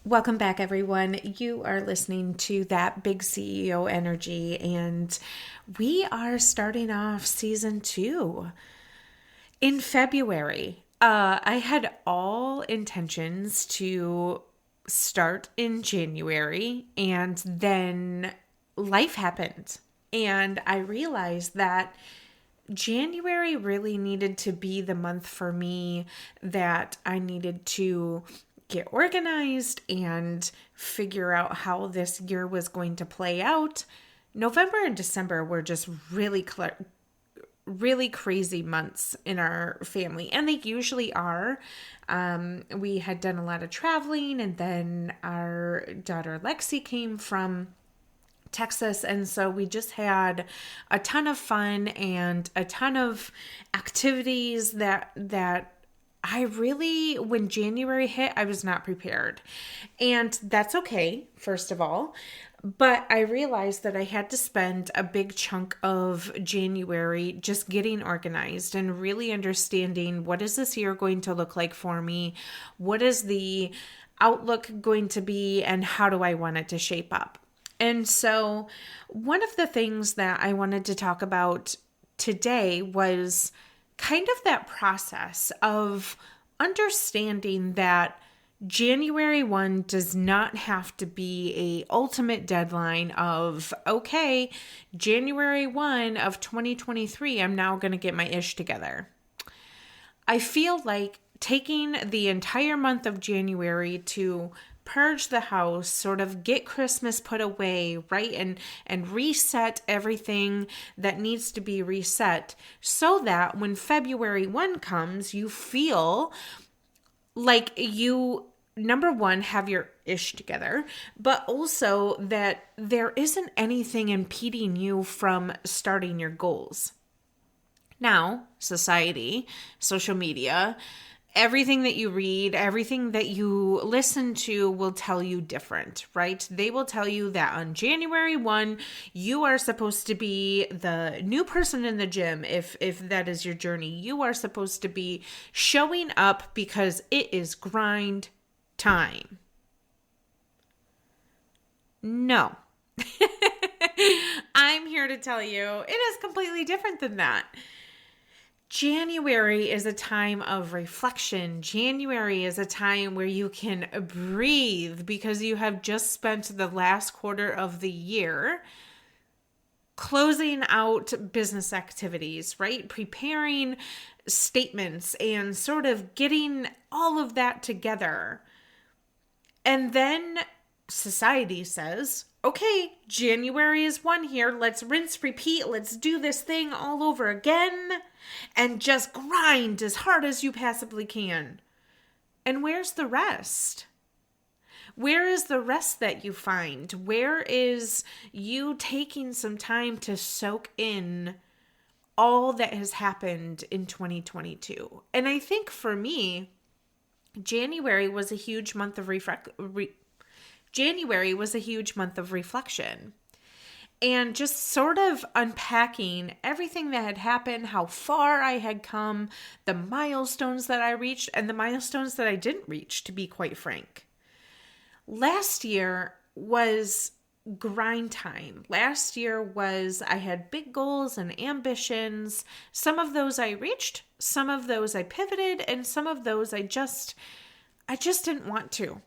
Welcome back, everyone. You are listening to That Big CEO Energy, and we are starting off season 2 in February. I had all intentions to start in January, and then life happened. And I realized that January really needed to be the month for me that I needed to get organized and figure out how this year was going to play out. November and December were just really crazy months in our family, and they usually are. We had done a lot of traveling, and then our daughter Lexi came from Texas, and so we just had a ton of fun and a ton of activities that I really, when January hit, I was not prepared. And that's okay, first of all. But I realized that I had to spend a big chunk of January just getting organized and really understanding, what is this year going to look like for me? What is the outlook going to be, and how do I want it to shape up? And so one of the things that I wanted to talk about today was kind of that process of understanding that January 1 does not have to be a ultimate deadline of, okay, January 1 of 2023, I'm now going to get my ish together. I feel like taking the entire month of January to purge the house, sort of get Christmas put away, right? And reset everything that needs to be reset, so that when February 1 comes, you feel like you, number one, have your ish together, but also that there isn't anything impeding you from starting your goals. Now, society, social media, everything that you read, everything that you listen to will tell you different, right? They will tell you that on January 1, you are supposed to be the new person in the gym. If that is your journey, you are supposed to be showing up because it is grind time. No. I'm here to tell you it is completely different than that. January is a time of reflection. January is a time where you can breathe because you have just spent the last quarter of the year closing out business activities, right? Preparing statements and sort of getting all of that together. And then society says, okay, January is 1 here. Let's rinse, repeat. Let's do this thing all over again and just grind as hard as you possibly can. And where's the rest? Where is the rest that you find? Where is you taking some time to soak in all that has happened in 2022? And I think for me, January was a huge month of January was a huge month of reflection and just sort of unpacking everything that had happened, how far I had come, the milestones that I reached, and the milestones that I didn't reach, to be quite frank. Last year was grind time. Last year was, I had big goals and ambitions. Some of those I reached, some of those I pivoted, and some of those I just didn't want to.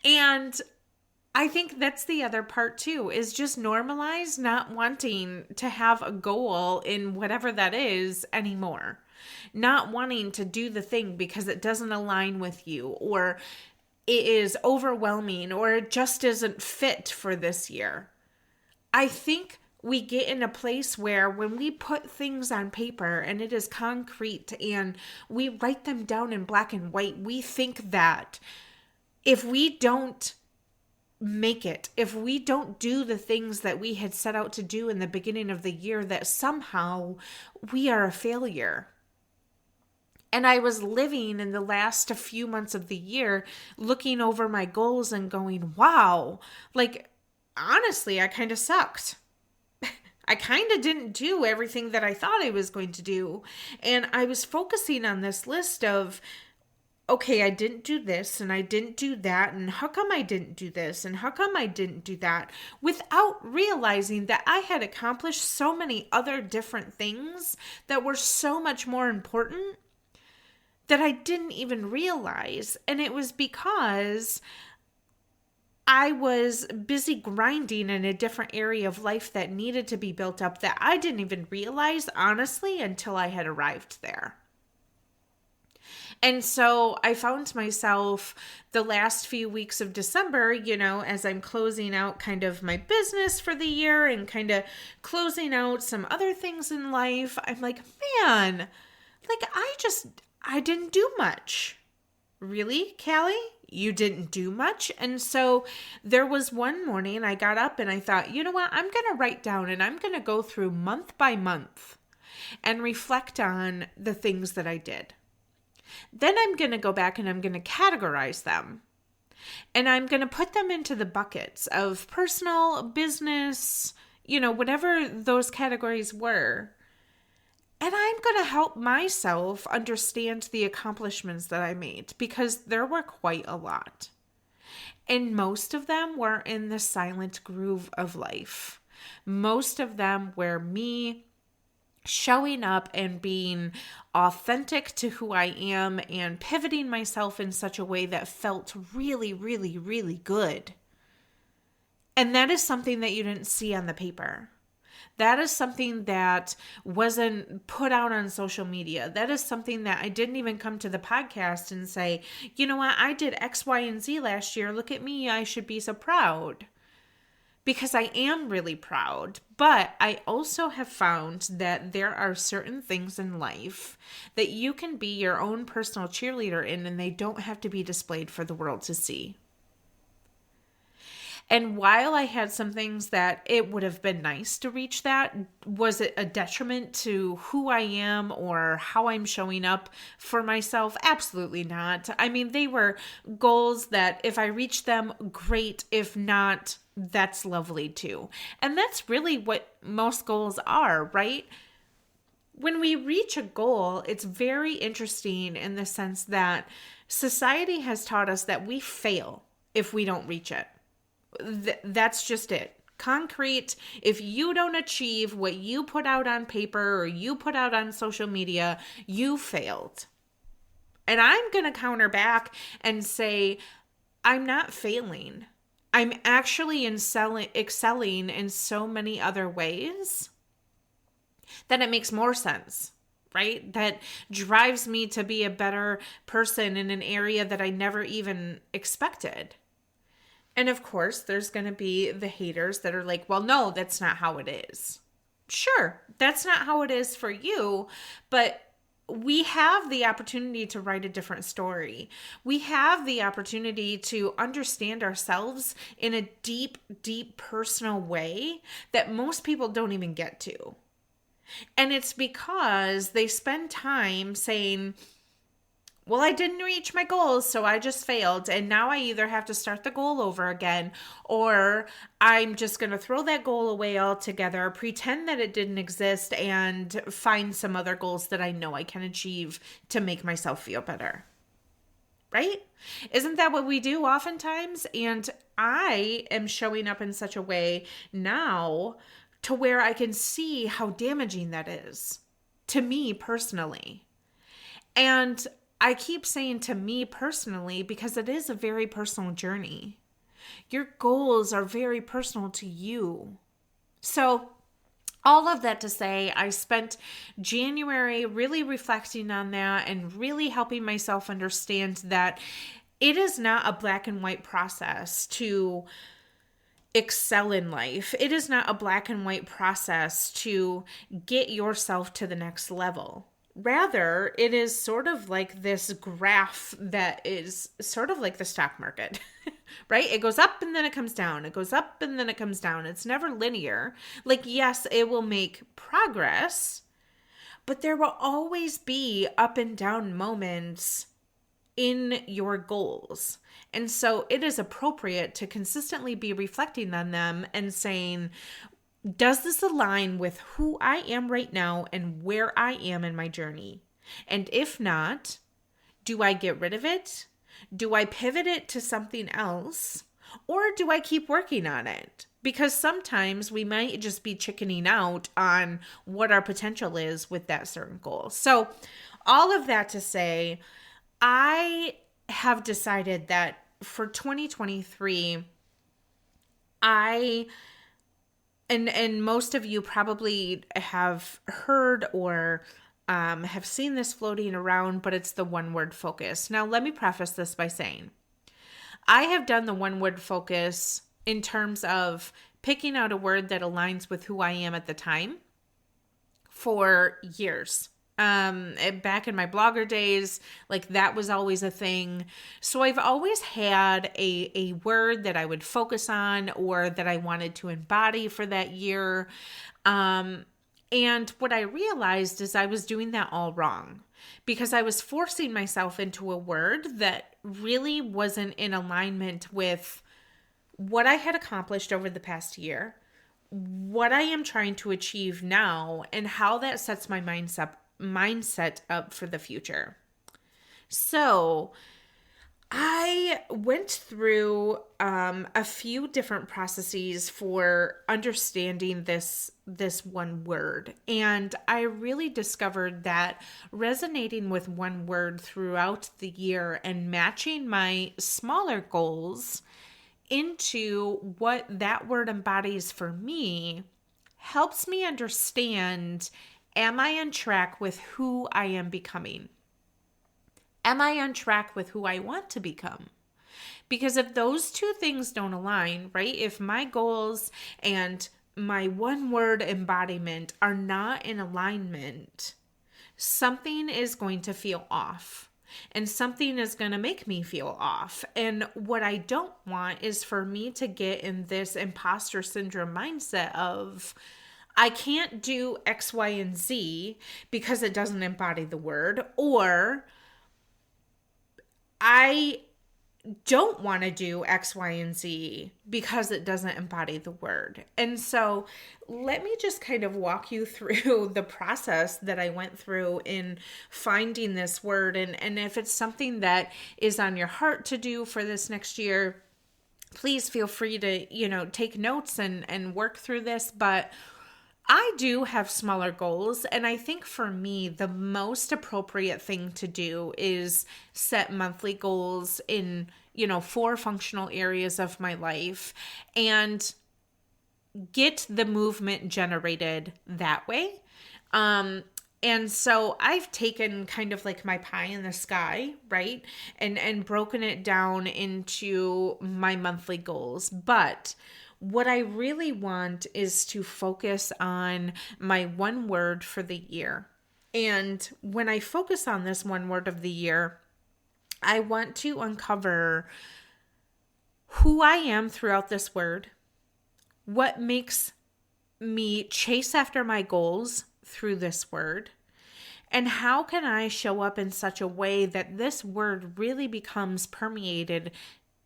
And I think that's the other part too, is just normalize not wanting to have a goal in whatever that is anymore. Not wanting to do the thing because it doesn't align with you, or it is overwhelming, or it just isn't fit for this year. I think we get in a place where when we put things on paper and it is concrete and we write them down in black and white, we think that if we don't make it, if we don't do the things that we had set out to do in the beginning of the year, that somehow we are a failure. And I was living in the last few months of the year looking over my goals and going, wow, like, honestly, I kind of sucked. I kind of didn't do everything that I thought I was going to do. And I was focusing on this list of okay, I didn't do this and I didn't do that, and how come I didn't do this and how come I didn't do that, without realizing that I had accomplished so many other different things that were so much more important that I didn't even realize. And it was because I was busy grinding in a different area of life that needed to be built up that I didn't even realize, honestly, until I had arrived there. And so I found myself the last few weeks of December, as I'm closing out kind of my business for the year and kind of closing out some other things in life. I'm like, man, like I didn't do much. Really, Callie? You didn't do much? And so there was one morning I got up and I thought, you know what? I'm going to write down and I'm going to go through month by month and reflect on the things that I did. Then I'm going to go back and I'm going to categorize them. And I'm going to put them into the buckets of personal, business, whatever those categories were. And I'm going to help myself understand the accomplishments that I made, because there were quite a lot. And most of them were in the silent groove of life. Most of them were me showing up and being authentic to who I am and pivoting myself in such a way that felt really, really, really good. And that is something that you didn't see on the paper. That is something that wasn't put out on social media. That is something that I didn't even come to the podcast and say, you know what, I did X, Y, and Z last year. Look at me. I should be so proud. Because I am really proud, but I also have found that there are certain things in life that you can be your own personal cheerleader in, and they don't have to be displayed for the world to see. And while I had some things that it would have been nice to reach that, was it a detriment to who I am or how I'm showing up for myself? Absolutely not. I mean, they were goals that if I reach them, great. If not, that's lovely too. And that's really what most goals are, right? When we reach a goal, it's very interesting in the sense that society has taught us that we fail if we don't reach it. That's just it. Concrete. If you don't achieve what you put out on paper or you put out on social media, you failed. And I'm going to counter back and say, I'm not failing. I'm actually excelling in so many other ways that it makes more sense, right? That drives me to be a better person in an area that I never even expected. And of course, there's going to be the haters that are like, well, no, that's not how it is. Sure, that's not how it is for you, but we have the opportunity to write a different story. We have the opportunity to understand ourselves in a deep, deep personal way that most people don't even get to. And it's because they spend time saying, well, I didn't reach my goals, so I just failed. And now I either have to start the goal over again, or I'm just going to throw that goal away altogether, pretend that it didn't exist, and find some other goals that I know I can achieve to make myself feel better. Right? Isn't that what we do oftentimes? And I am showing up in such a way now to where I can see how damaging that is to me personally. And I keep saying to me personally because it is a very personal journey. Your goals are very personal to you. So all of that to say, I spent January really reflecting on that and really helping myself understand that it is not a black and white process to excel in life. It is not a black and white process to get yourself to the next level. Rather, it is sort of like this graph that is sort of like the stock market, right? It goes up and then it comes down. It goes up and then it comes down. It's never linear. Like, yes, it will make progress, but there will always be up and down moments in your goals. And so it is appropriate to consistently be reflecting on them and saying, does this align with who I am right now and where I am in my journey? And if not, Do I get rid of it? Do I pivot it to something else? Or do I keep working on it? Because sometimes we might just be chickening out on what our potential is with that certain goal. So, all of that to say, I have decided that for 2023, I and most of you probably have heard or have seen this floating around, but it's the one word focus. Now, let me preface this by saying I have done the one word focus in terms of picking out a word that aligns with who I am at the time for years. Back in my blogger days, like that was always a thing. So I've always had a word that I would focus on or that I wanted to embody for that year. And what I realized is I was doing that all wrong because I was forcing myself into a word that really wasn't in alignment with what I had accomplished over the past year, what I am trying to achieve now, and how that sets my mindset up for the future. So I went through a few different processes for understanding this one word, and I really discovered that resonating with one word throughout the year and matching my smaller goals into what that word embodies for me helps me understand, am I on track with who I am becoming? Am I on track with who I want to become? Because if those two things don't align, right? If my goals and my one word embodiment are not in alignment, something is going to feel off. And something is going to make me feel off. And what I don't want is for me to get in this imposter syndrome mindset of, I can't do X, Y, and Z because it doesn't embody the word, or I don't want to do X, Y, and Z because it doesn't embody the word. And so let me just kind of walk you through the process that I went through in finding this word. And if it's something that is on your heart to do for this next year, please feel free to, take notes and work through this. But I do have smaller goals, and I think for me, the most appropriate thing to do is set monthly goals in, 4 functional areas of my life and get the movement generated that way. And so I've taken kind of like my pie in the sky, right? And broken it down into my monthly goals. But what I really want is to focus on my one word for the year. And when I focus on this one word of the year, I want to uncover who I am throughout this word, what makes me chase after my goals through this word, and how can I show up in such a way that this word really becomes permeated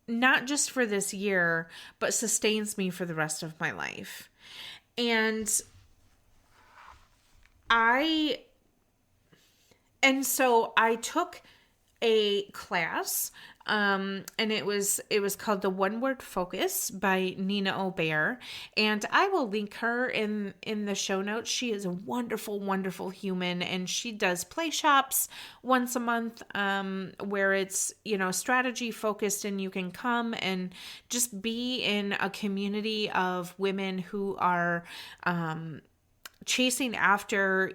not just for this year, but sustains me for the rest of my life. And so I took a class, and it was called The One Word Focus by Nina Obier, and I will link her in the show notes. She is a wonderful, wonderful human, and she does play shops once a month, where it's, strategy focused, and you can come and just be in a community of women who are chasing after,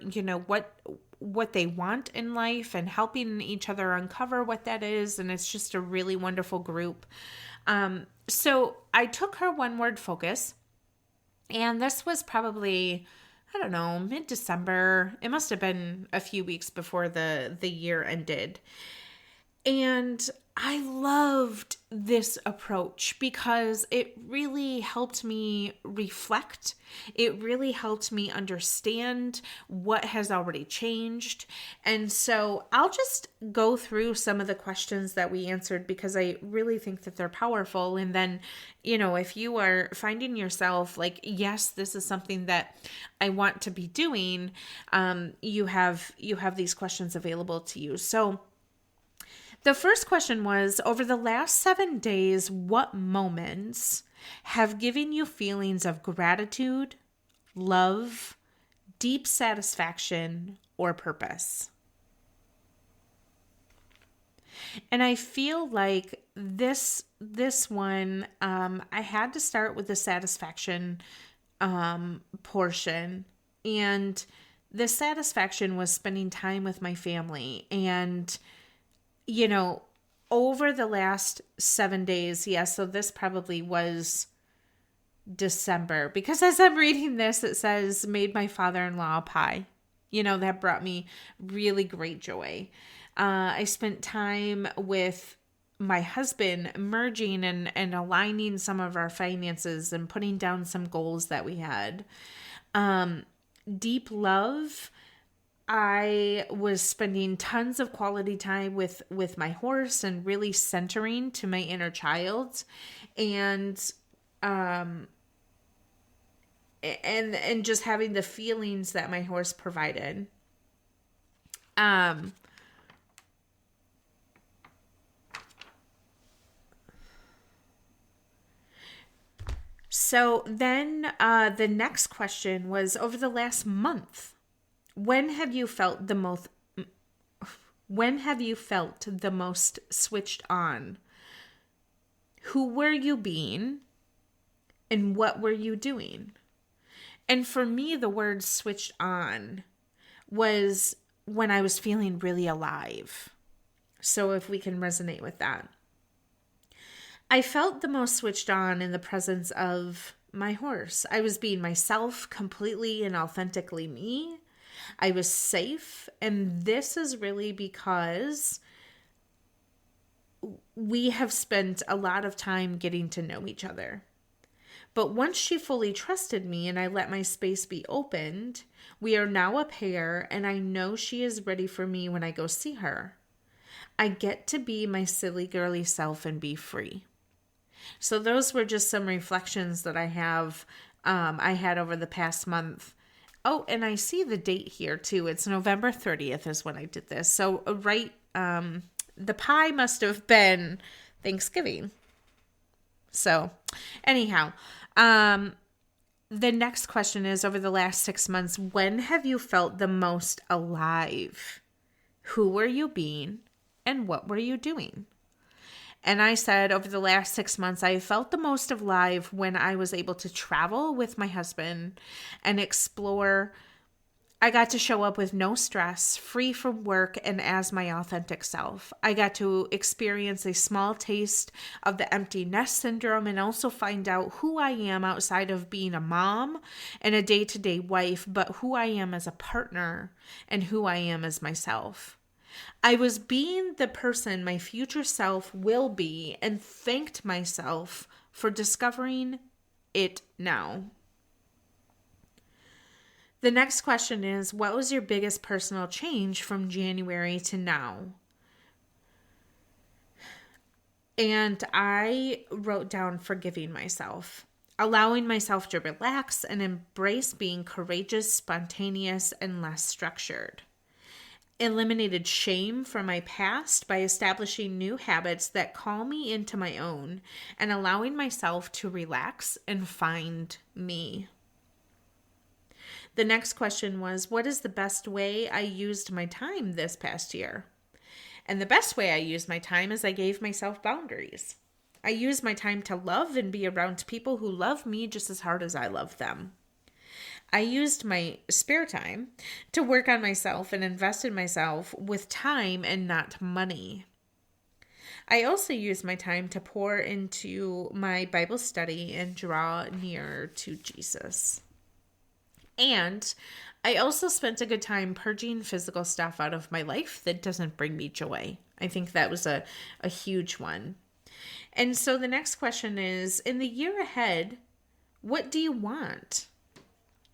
what they want in life and helping each other uncover what that is. And it's just a really wonderful group. So I took her one word focus, and this was probably, I don't know, mid-December. It must have been a few weeks before the year ended. And I loved this approach because it really helped me reflect. It really helped me understand what has already changed. And so I'll just go through some of the questions that we answered because I really think that they're powerful. And then, if you are finding yourself like, yes, this is something that I want to be doing, you have these questions available to you. So The first question was, over the last 7 days, what moments have given you feelings of gratitude, love, deep satisfaction, or purpose? And I feel like this one, I had to start with the satisfaction portion. And the satisfaction was spending time with my family. And, over the last 7 days, so this probably was December. Because as I'm reading this, it says, made my father-in-law a pie. That brought me really great joy. I spent time with my husband merging and aligning some of our finances and putting down some goals that we had. Deep love. I was spending tons of quality time with my horse and really centering to my inner child, and just having the feelings that my horse provided. So then the next question was, over the last month, when have you felt the most switched on? Who were you being? And what were you doing? And for me, the word switched on was when I was feeling really alive. So if we can resonate with that. I felt the most switched on in the presence of my horse. I was being myself, completely and authentically me. I was safe. And this is really because we have spent a lot of time getting to know each other. But once she fully trusted me and I let my space be opened, we are now a pair, and I know she is ready for me when I go see her. I get to be my silly girly self and be free. So those were just some reflections that I had over the past month. Oh, and I see the date here too. It's November 30th is when I did this. So the pie must have been Thanksgiving. So anyhow, the next question is, over the last 6 months, when have you felt the most alive? Who were you being and what were you doing? And I said, over the last 6 months, I felt the most alive when I was able to travel with my husband and explore. I got to show up with no stress, free from work, and as my authentic self. I got to experience a small taste of the empty nest syndrome and also find out who I am outside of being a mom and a day-to-day wife, but who I am as a partner and who I am as myself. I was being the person my future self will be and thanked myself for discovering it now. The next question is, what was your biggest personal change from January to now? And I wrote down forgiving myself, allowing myself to relax and embrace being courageous, spontaneous, and less structured. Eliminated shame from my past by establishing new habits that call me into my own and allowing myself to relax and find me. The next question was, what is the best way I used my time this past year? And the best way I used my time is I gave myself boundaries. I used my time to love and be around people who love me just as hard as I love them. I used my spare time to work on myself and invest in myself with time and not money. I also used my time to pour into my Bible study and draw near to Jesus. And I also spent a good time purging physical stuff out of my life that doesn't bring me joy. I think that was a huge one. And so the next question is, in the year ahead, what do you want?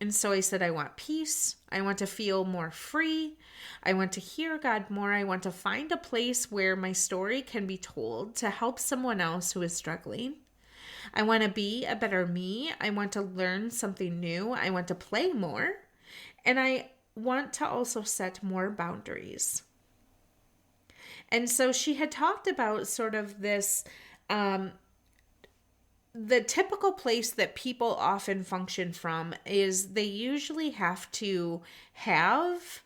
And so I said, I want peace. I want to feel more free. I want to hear God more. I want to find a place where my story can be told to help someone else who is struggling. I want to be a better me. I want to learn something new. I want to play more. And I want to also set more boundaries. And so she had talked about sort of this, the typical place that people often function from is they usually have to have,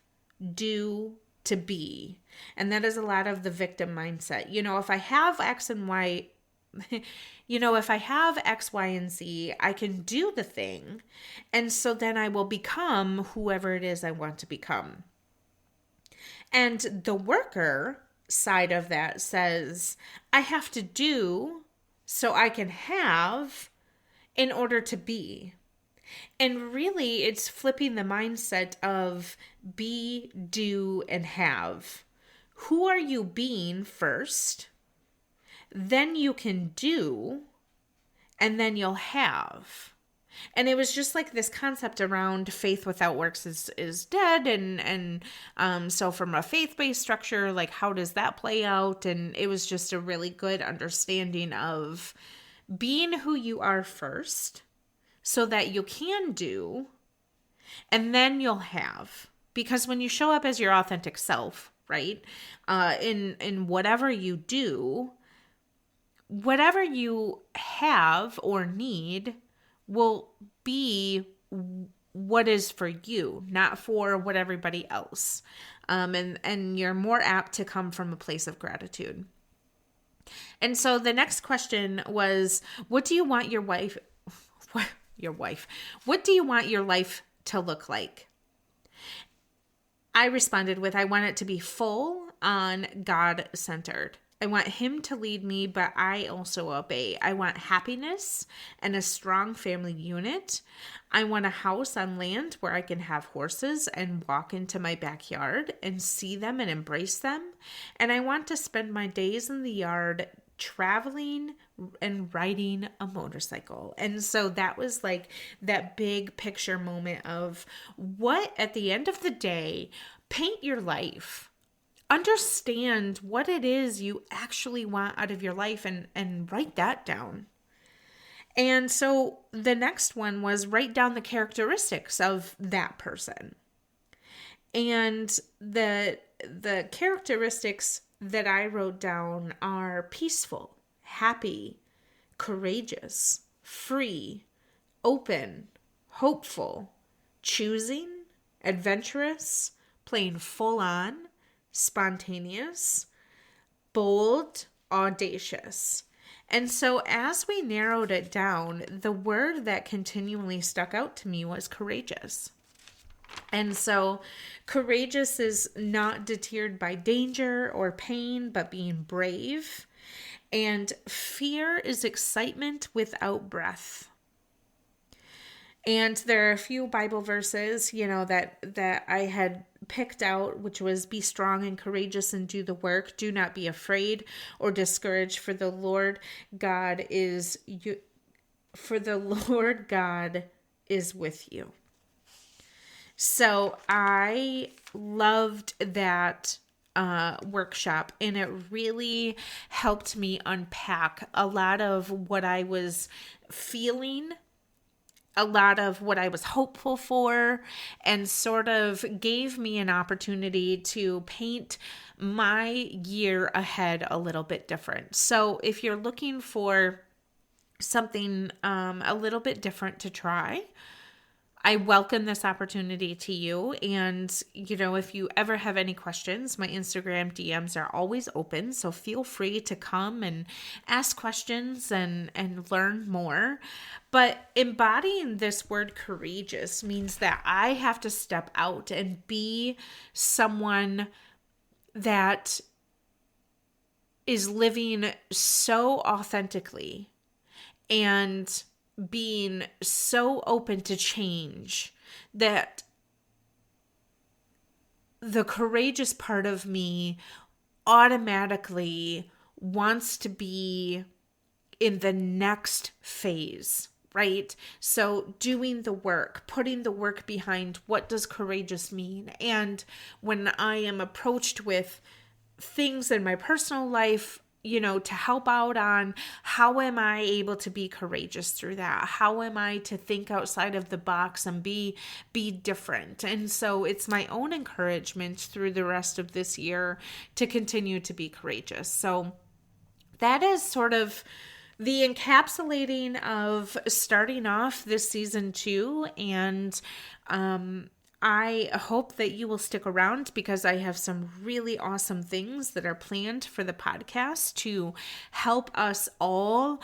do, to be. And that is a lot of the victim mindset. If I have X and Y, if I have X, Y, and Z, I can do the thing. And so then I will become whoever it is I want to become. And the worker side of that says, I have to do so I can have in order to be. And really, it's flipping the mindset of be, do, and have. Who are you being first? Then you can do, and then you'll have. And it was just like this concept around faith without works is dead. And so from a faith-based structure, like how does that play out? And it was just a really good understanding of being who you are first so that you can do, and then you'll have. Because when you show up as your authentic self, right, in whatever you do, whatever you have or need will be what is for you, not for what everybody else. And you're more apt to come from a place of gratitude. And so the next question was, what do you want your wife, what do you want your life to look like? I responded with, I want it to be full on God-centered. I want him to lead me, but I also obey. I want happiness and a strong family unit. I want a house on land where I can have horses and walk into my backyard and see them and embrace them. And I want to spend my days in the yard traveling and riding a motorcycle. And so that was like that big picture moment of what, at the end of the day, paint your life. Understand what it is you actually want out of your life and write that down. And so the next one was write down the characteristics of that person. And the characteristics that I wrote down are peaceful, happy, courageous, free, open, hopeful, choosing, adventurous, playing full on, spontaneous, bold, audacious. And so as we narrowed it down, the word that continually stuck out to me was courageous. And so courageous is not deterred by danger or pain, but being brave. And fear is excitement without breath. And there are a few Bible verses, that I had picked out, which was be strong and courageous and do the work. Do not be afraid or discouraged, for the Lord God is with you. So I loved that workshop, and it really helped me unpack a lot of what I was feeling, a lot of what I was hopeful for, and sort of gave me an opportunity to paint my year ahead a little bit different. So if you're looking for something a little bit different to try, I welcome this opportunity to you. And, if you ever have any questions, my Instagram DMs are always open. So feel free to come and ask questions and learn more. But embodying this word courageous means that I have to step out and be someone that is living so authentically and being so open to change that the courageous part of me automatically wants to be in the next phase, right? So doing the work, putting the work behind what does courageous mean? And when I am approached with things in my personal life, to help out on how am I able to be courageous through that? How am I to think outside of the box and be different? And so it's my own encouragement through the rest of this year to continue to be courageous. So that is sort of the encapsulating of starting off this season 2. And I hope that you will stick around because I have some really awesome things that are planned for the podcast to help us all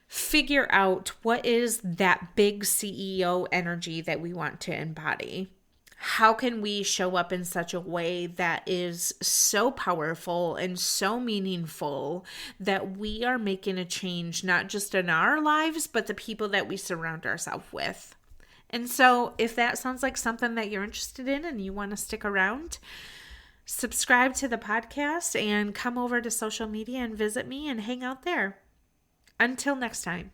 figure out what is that big CEO energy that we want to embody. How can we show up in such a way that is so powerful and so meaningful that we are making a change, not just in our lives, but the people that we surround ourselves with? And so if that sounds like something that you're interested in and you want to stick around, subscribe to the podcast and come over to social media and visit me and hang out there. Until next time.